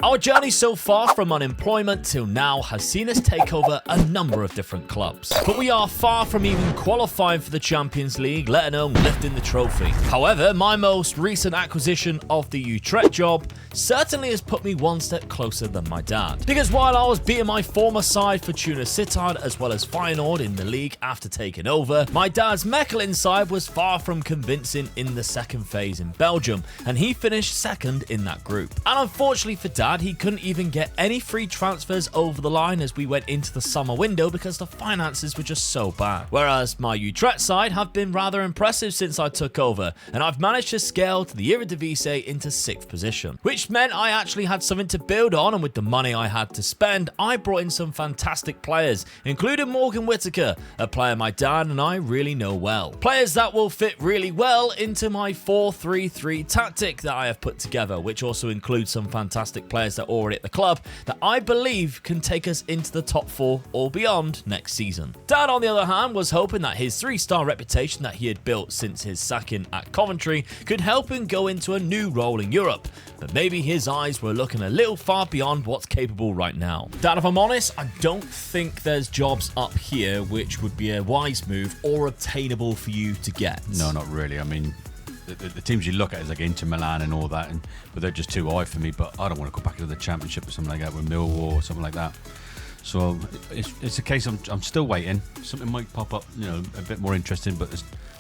Our journey so far from unemployment till now has seen us take over a number of different clubs. But we are far from even qualifying for the Champions League, let alone lifting the trophy. However, my most recent acquisition of the Utrecht job certainly has put me one step closer than my dad. Because while I was beating my former side Fortuna Sittard as well as Feyenoord in the league after taking over, my dad's Mechelen side was far from convincing in the second phase in Belgium, and he finished second in that group. And unfortunately for Dad, he couldn't even get any free transfers over the line as we went into the summer window because the finances were just so bad. Whereas my Utrecht side have been rather impressive since I took over, and I've managed to scale to the Eredivisie into 6th position, which meant I actually had something to build on, and with the money I had to spend, I brought in some fantastic players, including Morgan Whittaker, a player my dad and I really know well. Players that will fit really well into my 4-3-3 tactic that I have put together, which also includes some fantastic players that are already at the club that I believe can take us into the top 4 or beyond next season. Dad, on the other hand, was hoping that his 3-star reputation that he had built since his sacking at Coventry could help him go into a new role in Europe, but maybe his eyes were looking a little far beyond what's capable right now. Dad, if I'm honest, I don't think there's jobs up here which would be a wise move or obtainable for you to get. No, not really. I mean, the teams you look at is like Inter Milan and all that, but they're just too high for me. But I don't want to go back into the Championship or something like that with Millwall or something like that. So it's a case I'm still waiting. Something might pop up, a bit more interesting, but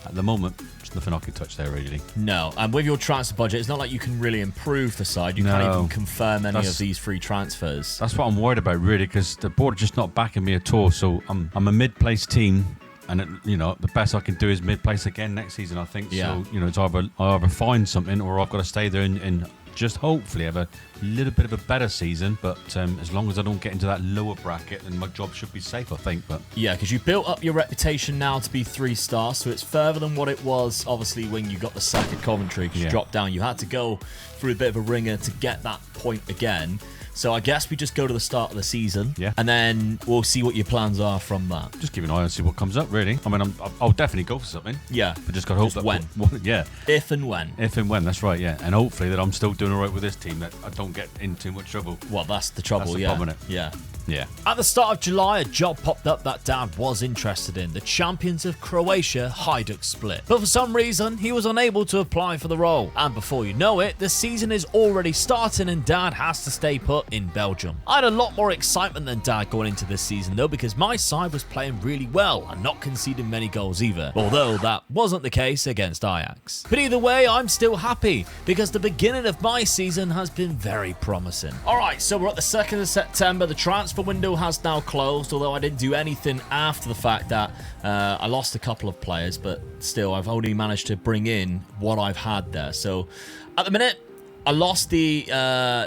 at the moment, there's nothing I can touch there really. No, and with your transfer budget, it's not like you can really improve the side. You can't even confirm any of these free transfers. That's what I'm worried about really, because the board are just not backing me at all. So I'm a mid-place team. And the best I can do is mid-place again next season, I think. Yeah. So it's I either find something or I've got to stay there and just hopefully have a little bit of a better season. But as long as I don't get into that lower bracket, then my job should be safe, I think. But yeah, because you built up your reputation now to be 3 stars, so it's further than what it was obviously when you got the sack at Coventry, because you dropped down. You had to go through a bit of a ringer to get that point again. So I guess we just go to the start of the season, and then we'll see what your plans are from that. Just keep an eye and see what comes up, really. I mean, I'll definitely go for something. Yeah. But just got to hope that... when. Yeah. If and when. If and when, that's right, yeah. And hopefully that I'm still doing all right with this team, that I don't get in too much trouble. Well, that's the trouble, That's the problem, isn't it? Yeah. Yeah. At the start of July, a job popped up that Dad was interested in, the champions of Croatia Hajduk Split. But for some reason, he was unable to apply for the role. And before you know it, the season is already starting and Dad has to stay put in Belgium. I had a lot more excitement than Dad going into this season though, because my side was playing really well and not conceding many goals either, although that wasn't the case against Ajax. But either way, I'm still happy because the beginning of my season has been very promising. Alright, so we're at the 2nd of September, the transfer window has now closed, although I didn't do anything after the fact that I lost a couple of players, but still I've only managed to bring in what I've had there. So at the minute, I lost the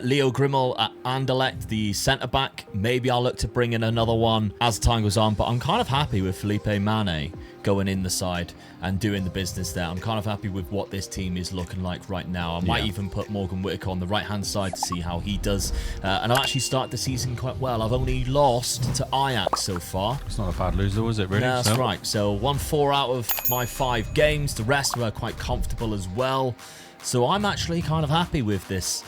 Leo Grimmel at Anderlecht, the centre-back. Maybe I'll look to bring in another one as time goes on, but I'm kind of happy with Felipe Mane going in the side and doing the business there. I'm kind of happy with what this team is looking like right now. I might even put Morgan Whittaker on the right-hand side to see how he does. And I've actually started the season quite well. I've only lost to Ajax so far. It's not a bad loser, is it, really? No, that's right. So won 4 out of my 5 games. The rest were quite comfortable as well. So I'm actually kind of happy with this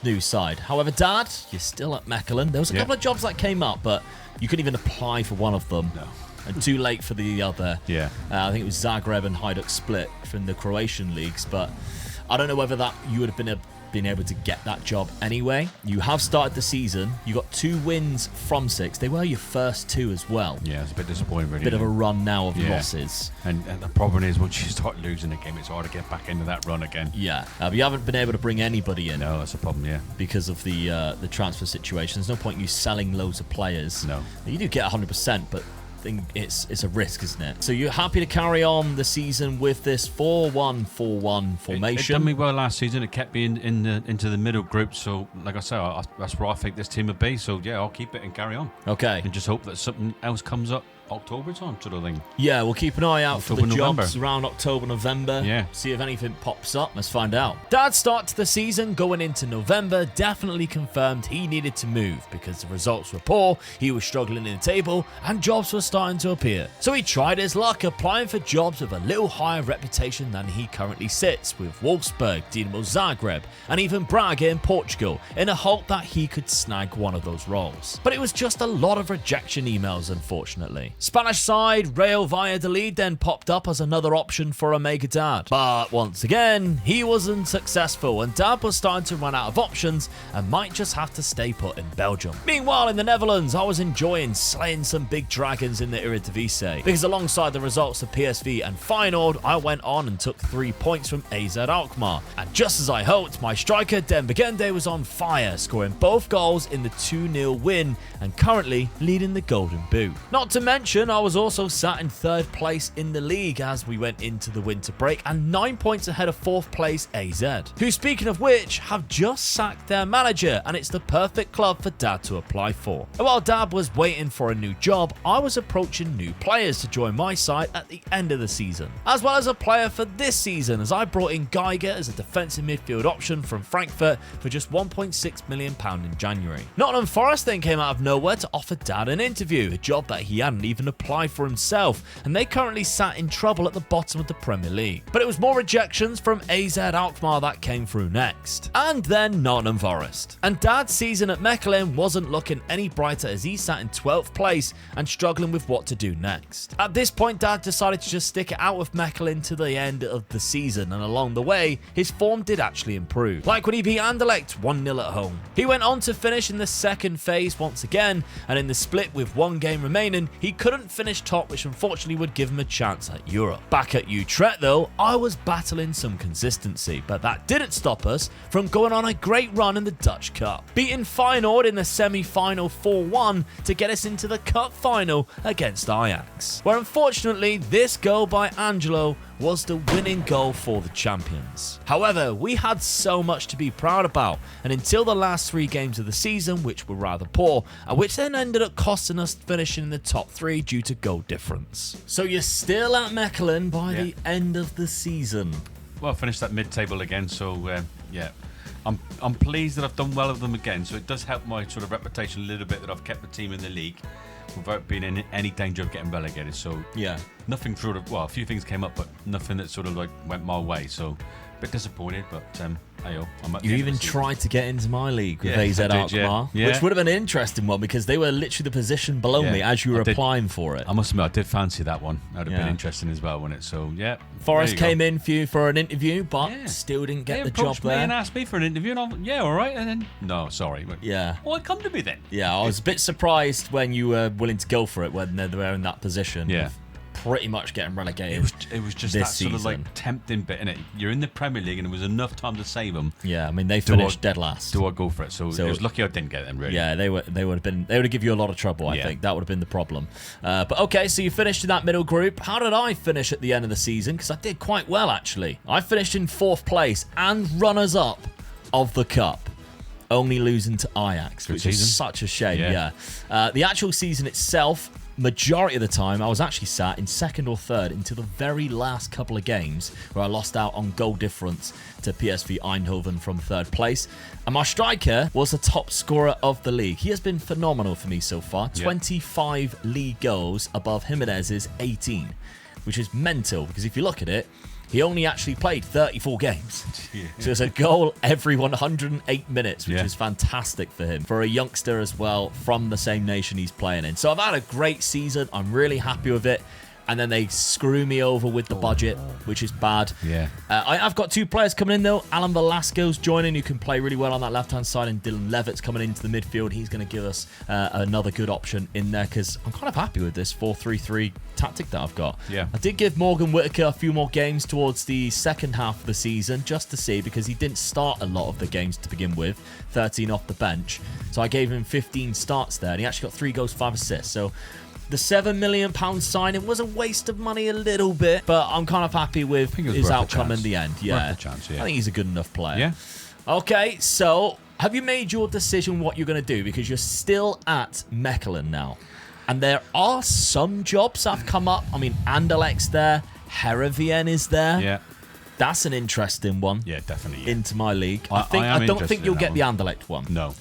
new side. However, Dad, you're still at Mechelen. There was a couple of jobs that came up, but you couldn't even apply for one of them. No. And too late for the other. Yeah. I think it was Zagreb and Hajduk Split from the Croatian leagues, but I don't know whether that you would have been able to get that job anyway. You have started the season. You got 2 wins from 6. They were your first 2 as well. Yeah, it's a bit disappointing, really. Bit of a run now of losses. And the problem is, once you start losing a game, it's hard to get back into that run again. Yeah, but you haven't been able to bring anybody in. No, that's a problem, yeah. Because of the transfer situation. There's no point in you selling loads of players. No. You do get 100%, but it's a risk, isn't it? So you're happy to carry on the season with this 4-1-4-1 formation? It done me well last season. It kept me into the middle group. So, like I say, that's where I think this team would be. So, yeah, I'll keep it and carry on. Okay. And just hope that something else comes up October time sort of thing. Yeah, we'll keep an eye out for the November. jobs around October, November. Yeah. See if anything pops up. Let's find out. Dad's start to the season going into November definitely confirmed he needed to move because the results were poor, he was struggling in the table, and jobs were starting to appear. So he tried his luck applying for jobs with a little higher reputation than he currently sits, with Wolfsburg, Dinamo Zagreb, and even Braga in Portugal, in a hope that he could snag one of those roles. But it was just a lot of rejection emails, unfortunately. Spanish side Real Valladolid then popped up as another option for Omega Dad. But once again, he wasn't successful and Dad was starting to run out of options and might just have to stay put in Belgium. Meanwhile, in the Netherlands, I was enjoying slaying some big dragons in the Eredivisie, because alongside the results of PSV and Feyenoord, I went on and took 3 points from AZ Alkmaar. And just as I hoped, my striker Demba Gende was on fire, scoring both goals in the 2-0 win and currently leading the Golden Boot. Not to mention, I was also sat in 3rd place in the league as we went into the winter break and 9 points ahead of 4th place AZ, who, speaking of which, have just sacked their manager, and it's the perfect club for Dad to apply for. And while Dad was waiting for a new job, I was approaching new players to join my side at the end of the season, as well as a player for this season, as I brought in Geiger as a defensive midfield option from Frankfurt for just £1.6 million in January. Nottingham Forest then came out of nowhere to offer Dad an interview, a job that he hadn't even applied for himself, and they currently sat in trouble at the bottom of the Premier League. But it was more rejections from AZ Alkmaar that came through next, and then Nottingham Forest. And Dad's season at Mechelen wasn't looking any brighter as he sat in 12th place and struggling with what to do next. At this point, Dad decided to just stick it out with Mechelen to the end of the season, and along the way, his form did actually improve, like when he beat Anderlecht 1-0 at home. He went on to finish in the second phase once again, and in the split with 1 game remaining, he couldn't finish top, which unfortunately would give him a chance at Europe. Back at Utrecht though, I was battling some consistency, but that didn't stop us from going on a great run in the Dutch Cup, beating Feyenoord in the semi-final 4-1 to get us into the cup final against Ajax, where unfortunately this goal by Angelo was the winning goal for the champions. However, we had so much to be proud about, and until the last 3 games of the season, which were rather poor, and which then ended up costing us finishing in the top 3 due to goal difference. So you're still at Mechelen by the end of the season. Well, I finished that mid-table again, so yeah. I'm pleased that I've done well with them again, so it does help my sort of reputation a little bit that I've kept the team in the league without being in any danger of getting relegated. So yeah, nothing sort of, well, a few things came up, but nothing that sort of like went my way. So a bit disappointed, but hey-oh, I'm at the you end of even the season. tried to get into my league with Yeah, AZ I did, Alkmaar, yeah. which would have been an interesting one because they were literally the position below me as you were I did. applying for it. I must admit, I did fancy that one. That would have Yeah. been interesting as well, wouldn't it? So, yeah. Forrest there you came in for you for an interview, but Yeah. still didn't go. get They the job approached me there. and asked me for an interview, and I'm, yeah, all right. And then, no, sorry. Yeah. Well, come to me then. Yeah, I was a bit surprised when you were willing to go for it when they were in that position. Yeah. of pretty much getting relegated. It was just this that sort of like season. tempting bit, innit? You're in the Premier League, and there was enough time to save them. Yeah, I mean they finished dead last. Do I go for it? So So- it was lucky I didn't get them, really. Yeah, they would have given you a lot of trouble. I Yeah. think that would have been the problem. But okay, so you finished in that middle group. How did I finish at the end of the season? Because I did quite well actually. I finished in 4th place and runners up of the cup, only losing to Ajax, Good which is season. such a shame. Yeah. Yeah, the actual season itself, majority of the time, I was actually sat in 2nd or 3rd until the very last couple of games where I lost out on goal difference to PSV Eindhoven from 3rd place. And my striker was the top scorer of the league. He has been phenomenal for me so far. Yeah. 25 league goals above Jimenez's 18, which is mental because if you look at it, he only actually played 34 games. Yeah. So it's a goal every 108 minutes, which Yeah. is fantastic for him. For a youngster as well, from the same nation he's playing in. So I've had a great season. I'm really happy with it. And then they screw me over with the budget, which is bad. Yeah. I've got 2 players coming in, though. Alan Velasco's joining, who can play really well on that left-hand side, and Dylan Levitt's coming into the midfield. He's going to give us another good option in there, because I'm kind of happy with this 4-3-3 tactic that I've got. Yeah. I did give Morgan Whittaker a few more games towards the second half of the season, just to see, because he didn't start a lot of the games to begin with, 13 off the bench. So I gave him 15 starts there, and he actually got 3 goals, 5 assists. So the £7 million signing was a waste of money a little bit, but I'm kind of happy with think it was his worth a outcome in chance. the end. Worth Yeah. a chance, yeah. I think he's a good enough player. Yeah. Okay, so have you made your decision what you're going to do? Because you're still at Mechelen now. And there are some jobs that have come up. I mean, Anderlecht's there. Heerenveen is there. Yeah. That's an interesting one. Yeah, definitely. Yeah. Into my league. I am I don't interested think in you'll that get the one. Anderlecht one. No.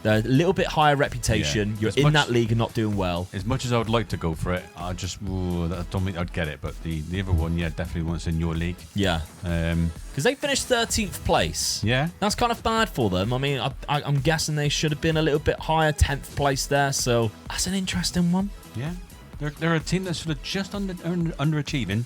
They're a little bit higher reputation. Yeah. You're As in much- that league and not doing well. As much as I would like to go for it, I don't think I'd get it. But the other one, yeah, definitely once in your league. Yeah. Um, Because they finished 13th place. yeah. That's kind of bad for them. I mean, I'm guessing they should have been a little bit higher, 10th place there. So that's an interesting one. Yeah. They're a team that's sort of just underachieving.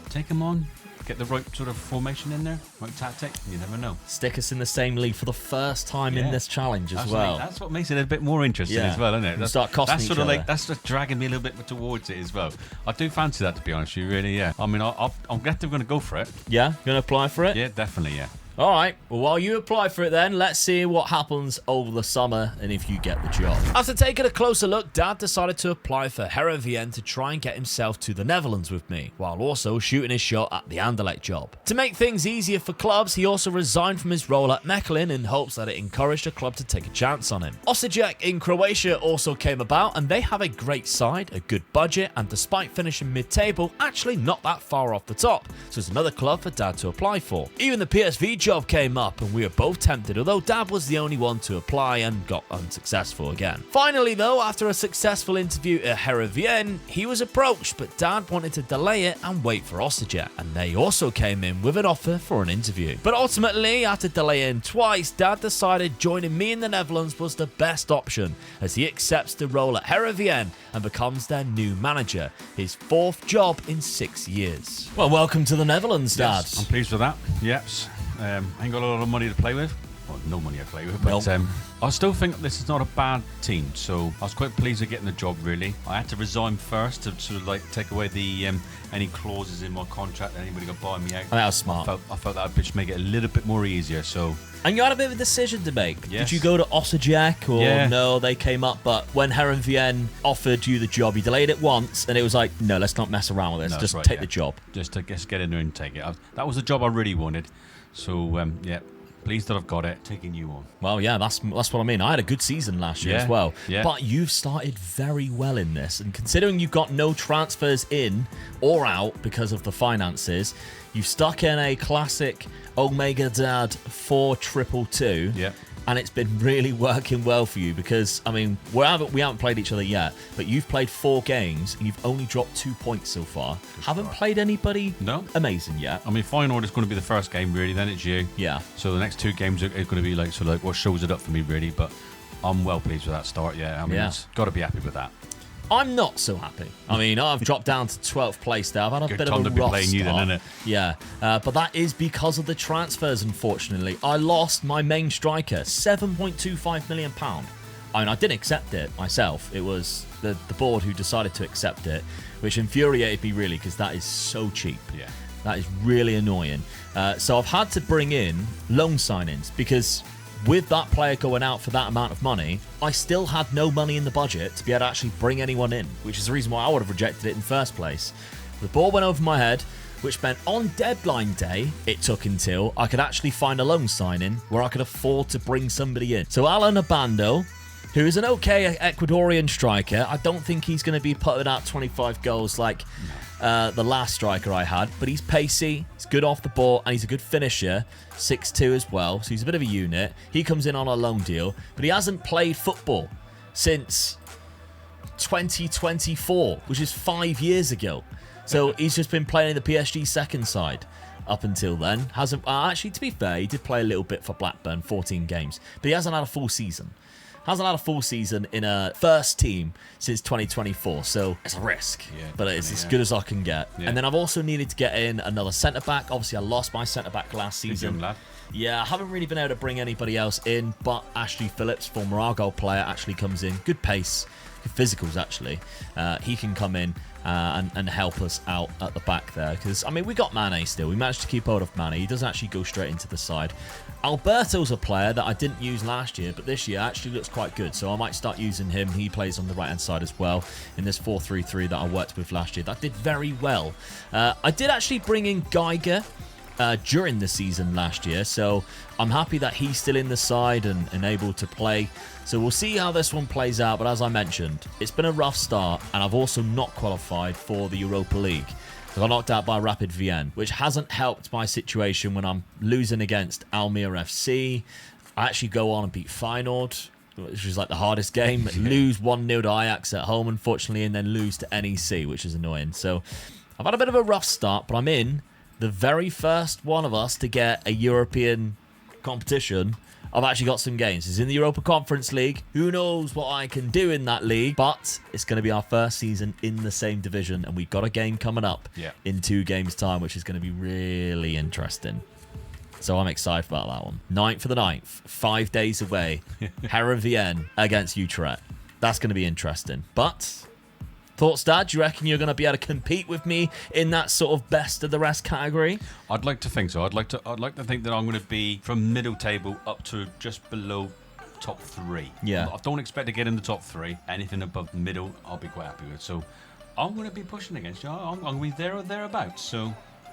Take them on. Get the right sort of formation in there, right tactic. You never know. Stick us in the same league for the first time in Yeah. this challenge as Absolutely. well. That's what makes it a bit more interesting Yeah. as well, isn't it? And start costing that's each sort of other. like that's just dragging me a little bit towards it as well. I do fancy that, to be honest with you. Really, yeah. I mean, I'm glad they're going to go for it. Yeah? Going to apply for it? Yeah, definitely, yeah. All right. Well, while you apply for it then, let's see what happens over the summer and if you get the job. After taking a closer look, Dad decided to apply for Heerenveen to try and get himself to the Netherlands with me, while also shooting his shot at the Anderlecht job. To make things easier for clubs, he also resigned from his role at Mechelen in hopes that it encouraged a club to take a chance on him. Osijek in Croatia also came about, and they have a great side, a good budget, and despite finishing mid-table, actually not that far off the top. So it's another club for Dad to apply for. Even the PSV job came up and we were both tempted, although Dad was the only one to apply and got unsuccessful again. Finally though, after a successful interview at Heerenveen, he was approached, but Dad wanted to delay it and wait for Osijek, and they also came in with an offer for an interview. But ultimately, after delaying twice, Dad decided joining me in the Netherlands was the best option, as he accepts the role at Heerenveen and becomes their new manager, his 4th job in 6 years. Well, welcome to the Netherlands, Dad. Yes, I'm pleased with that. Yes. Ain't got a lot of money to play with. Well, no money to play with, but Nope. I still think this is not a bad team. So I was quite pleased with getting the job. Really, I had to resign first to sort of like take away the any clauses in my contract that anybody could buy me out. That was smart. I felt that would just make it a little bit more easier. So And you had a bit of a decision to make. Yes. Did you go to Osijek or Yeah. no? They came up, but when Heerenveen offered you the job, you delayed it once, and it was like, no, let's not mess around with this. No, Just that's right, take yeah. the job. just to get in there and take it. That was the job I really wanted. So yeah, pleased that I've got it. Taking you on. Well, yeah, that's what I mean. I had a good season last year Yeah, as well. yeah. But you've started very well in this. And considering you've got no transfers in or out because of the finances, you've stuck in a classic Omega Dad 4-2-2. Yeah. And it's been really working well for you because, I mean, we haven't played each other yet, but you've played 4 games and you've only dropped 2 points so far. Haven't played anybody No. amazing yet. I mean, Feyenoord is going to be the first game, really. Then it's you. Yeah. So the next 2 games are going to be like sort of like what shows it up for me, really. But I'm well pleased with that start. Yeah, I mean, Yeah. it's got to be happy with that. I'm not so happy. I mean, I've dropped down to 12th place there. I've had a Good bit time of a to be rough playing you then, start. isn't it? Yeah, but that is because of the transfers, unfortunately. I lost my main striker, £7.25 million. I mean, I didn't accept it myself. It was the board who decided to accept it, which infuriated me really because that is so cheap. Yeah. That is really annoying. So I've had to bring in loan signings because with that player going out for that amount of money, I still had no money in the budget to be able to actually bring anyone in, which is the reason why I would have rejected it in the first place. The ball went over my head, which meant on deadline day, it took until I could actually find a loan signing where I could afford to bring somebody in. So Alan Abando, who is an okay Ecuadorian striker, I don't think he's going to be putting out 25 goals like the last striker I had, but he's pacey, he's good off the ball, and he's a good finisher, 6'2" as well, so he's a bit of a unit. He comes in on a loan deal, but he hasn't played football since 2024, which is 5 years ago. So he's just been playing in the PSG second side up until then. Hasn't actually, to be fair, he did play a little bit for Blackburn, 14 games, but he hasn't had a full season. Hasn't had a full season in a first team since 2024, so it's a risk, Yeah, but it's definitely, as yeah. good as I can get. Yeah. And then I've also needed to get in another centre-back. Obviously, I lost my centre-back last Good season. young lad. Yeah, I haven't really been able to bring anybody else in, but Ashley Phillips, former Argyle player, actually comes in. Good pace, good physicals, actually. He can come in and help us out at the back there. Because, I mean, we got Mane still. We managed to keep hold of Mane. He doesn't actually go straight into the side. Alberto's a player that I didn't use last year, but this year actually looks quite good. So I might start using him. He plays on the right-hand side as well in this 4-3-3 that I worked with last year. That did very well. I did actually bring in Geiger during the season last year. So I'm happy that he's still in the side and able to play. So we'll see how this one plays out. But as I mentioned, it's been a rough start, and I've also not qualified for the Europa League. I got knocked out by Rapid Vienna, which hasn't helped my situation when I'm losing against Almere FC. I actually go on and beat Feyenoord, which was like the hardest game. Lose 1-0 to Ajax at home, unfortunately, and then lose to NEC, which is annoying. So I've had a bit of a rough start, but I'm in the very first one of us to get a European competition. I've actually got some games. It's in the Europa Conference League. Who knows what I can do in that league, but it's going to be our first season in the same division, and we've got a game coming up in 2 games' time, which is going to be really interesting. So I'm excited about that one. 9th of the 9th, 5 days away. Heerenveen against Utrecht. That's going to be interesting. But thoughts, Dad? Do you reckon you're going to be able to compete with me in that sort of best of the rest category? I'd like to think so. I'd like to think that I'm going to be from middle table up to just below top 3. Yeah. I don't expect to get in the top 3. Anything above middle, I'll be quite happy with. So I'm going to be pushing against you. I'm going to be there or thereabouts. So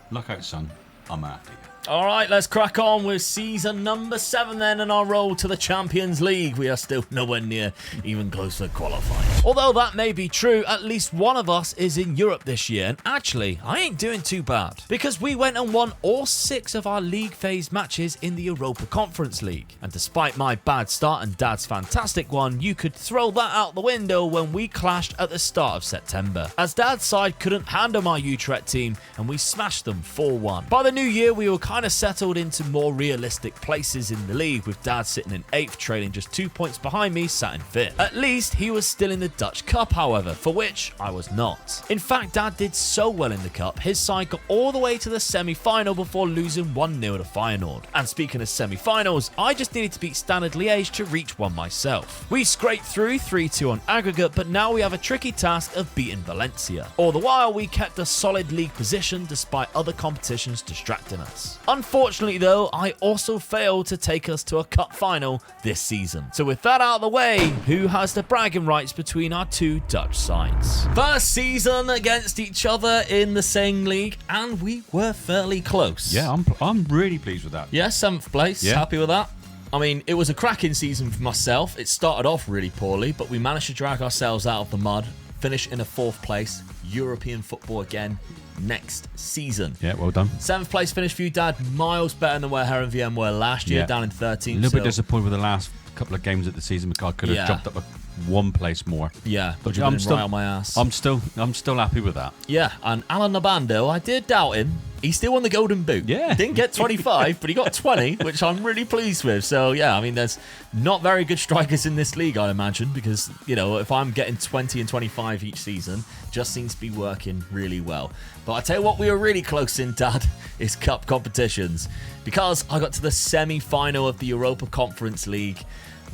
look out, son. I'm after you. All right, let's crack on with season number 7 then, and our road to the Champions League. We are still nowhere near even close to qualifying. Although that may be true, at least one of us is in Europe this year, and actually, I ain't doing too bad, because we went and won all 6 of our league phase matches in the Europa Conference League. And despite my bad start and Dad's fantastic one, you could throw that out the window when we clashed at the start of September, as Dad's side couldn't handle my Utrecht team, and we smashed them 4-1. By the new year, we were kind of settled into more realistic places in the league, with Dad sitting in 8th, trailing just 2 points behind me, sat in 5th. At least he was still in the Dutch Cup, however, for which I was not. In fact, Dad did so well in the Cup, his side got all the way to the semi-final before losing 1-0 to Feyenoord. And speaking of semi-finals, I just needed to beat Standard Liège to reach one myself. We scraped through 3-2 on aggregate, but now we have a tricky task of beating Valencia. All the while, we kept a solid league position despite other competitions distracting us. Unfortunately though, I also failed to take us to a cup final this season. So with that out of the way, who has the bragging rights between our 2 Dutch sides? First season against each other in the same league, and we were fairly close. Yeah, I'm really pleased with that. Yeah, 7th place. Yeah. Happy with that. I mean, it was a cracking season for myself. It started off really poorly, but we managed to drag ourselves out of the mud, finish in a 4th place, European football again next season. Yeah, well done. 7th place finish for you, Dad. Miles better than where Heerenveen were last year, down in 13th. A little bit disappointed with the last couple of games of the season because I could have jumped up 1 place more. Yeah, but I'm still right on my ass. I'm still happy with that. Yeah, and Alan Nabando, I did doubt him. He still won the Golden Boot. Yeah. Didn't get 25, but he got 20, which I'm really pleased with. So, yeah, I mean, there's not very good strikers in this league, I imagine, because, you know, if I'm getting 20 and 25 each season, just seems to be working really well. But I tell you what we were really close in, Dad, is cup competitions, because I got to the semi-final of the Europa Conference League.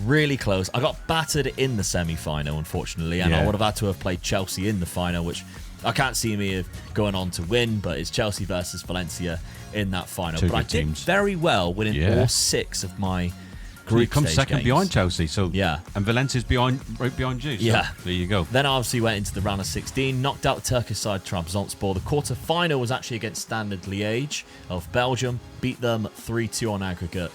Really close. I got battered in the semi-final, unfortunately, and I would have had to have played Chelsea in the final, which I can't see me going on to win, but it's Chelsea versus Valencia in that final. Two but I good did teams. very well, winning all 6 of my group you come stage second games. behind Chelsea, so yeah, and Valencia's right behind you. So yeah, there you go. Then I obviously went into the round of 16, knocked out the Turkish side Trabzonspor. The quarter-final was actually against Standard Liège of Belgium, beat them 3-2 on aggregate.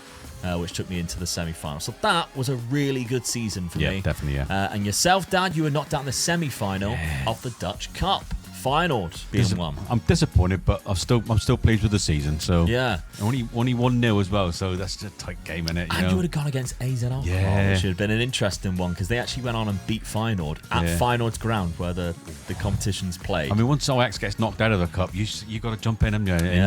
Which took me into the semi-final. So that was a really good season for me. Yeah, definitely, yeah. And yourself, Dad, you were knocked out in the semi-final of the Dutch Cup. Feyenoord being one. I'm disappointed, but I'm still pleased with the season. So yeah, only 1-0 as well. So that's a tight game, innit? And you would have gone against AZ Alkmaar, which would have been an interesting one because they actually went on and beat Feyenoord at Feyenoord's ground where the competition's played. I mean, once Ajax gets knocked out of the cup, you got to jump in and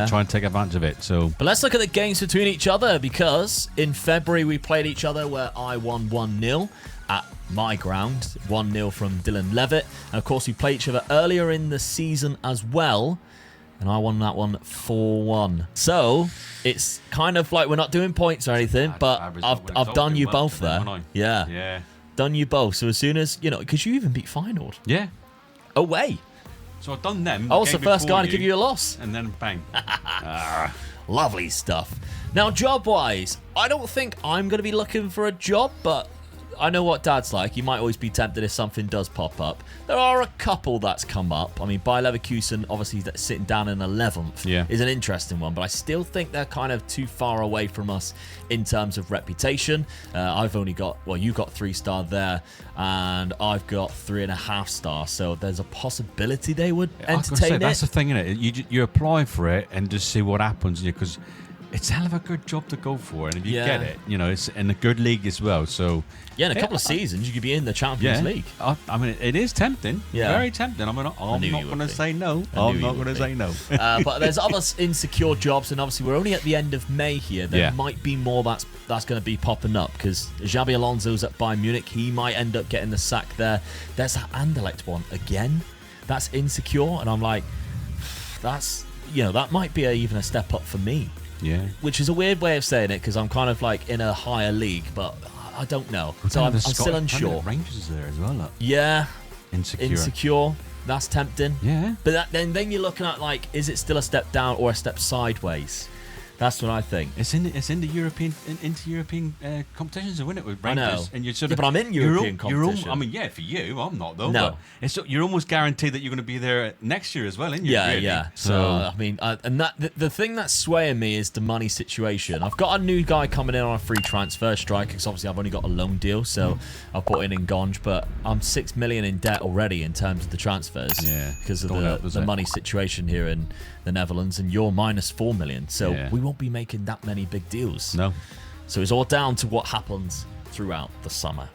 try and take advantage of it. So, but let's look at the games between each other because in February we played each other where I won 1-0 at my ground, 1-0 from Dylan Levitt. And of course, we played each other earlier in the season as well, and I won that one 4-1. So it's kind of like we're not doing points or anything, but I've done you both there. Yeah, done you both. So as soon as, you know, because you even beat Feyenoord. Yeah. Away. So I've done them. I was the first guy to give you a loss. And then bang. Lovely stuff. Now, job-wise, I don't think I'm going to be looking for a job, but I know what Dad's like. You might always be tempted if something does pop up. There are a couple that's come up. I mean, Bayer Leverkusen, obviously sitting down in 11th, is an interesting one, but I still think they're kind of too far away from us in terms of reputation. I've only got, well, you got 3-star there, and I've got 3.5 stars. So there's a possibility they would entertain it. That's the thing, isn't it? You apply for it and just see what happens, because it's a hell of a good job to go for, and if you get it, it's in a good league as well. So in a couple of seasons, you could be in the Champions League. I mean, it is tempting, very tempting. I'm not going to say no. I'm not going to say no. But there's other insecure jobs, and obviously we're only at the end of May here. There might be more that's going to be popping up, because Xabi Alonso's at Bayern Munich. He might end up getting the sack there. There's that Anderlecht one again. That's insecure, and I'm like, that's that might be even a step up for me. Yeah, which is a weird way of saying it, because I'm kind of like in a higher league, but I don't know. So I'm still unsure. Rangers is there as well. Look. Yeah, insecure. That's tempting. Yeah, but then you're looking at, like, is it still a step down or a step sideways? That's what I think. It's in the European competitions, isn't it? With Rangers, I know. And you're sort of, but I'm in European competition. I mean, for you, I'm not though. No, but you're almost guaranteed that you're going to be there next year as well, isn't you? Yeah, really? yeah. So I mean, and the thing that's swaying me is the money situation. I've got a new guy coming in on a free transfer striker, because obviously I've only got a loan deal, so I've put in Gonj, but I'm 6 million in debt already in terms of the transfers. Yeah, because of the money situation here in the Netherlands, and you're minus 4 million, so we won't be making that many big deals. No. So it's all down to what happens throughout the summer.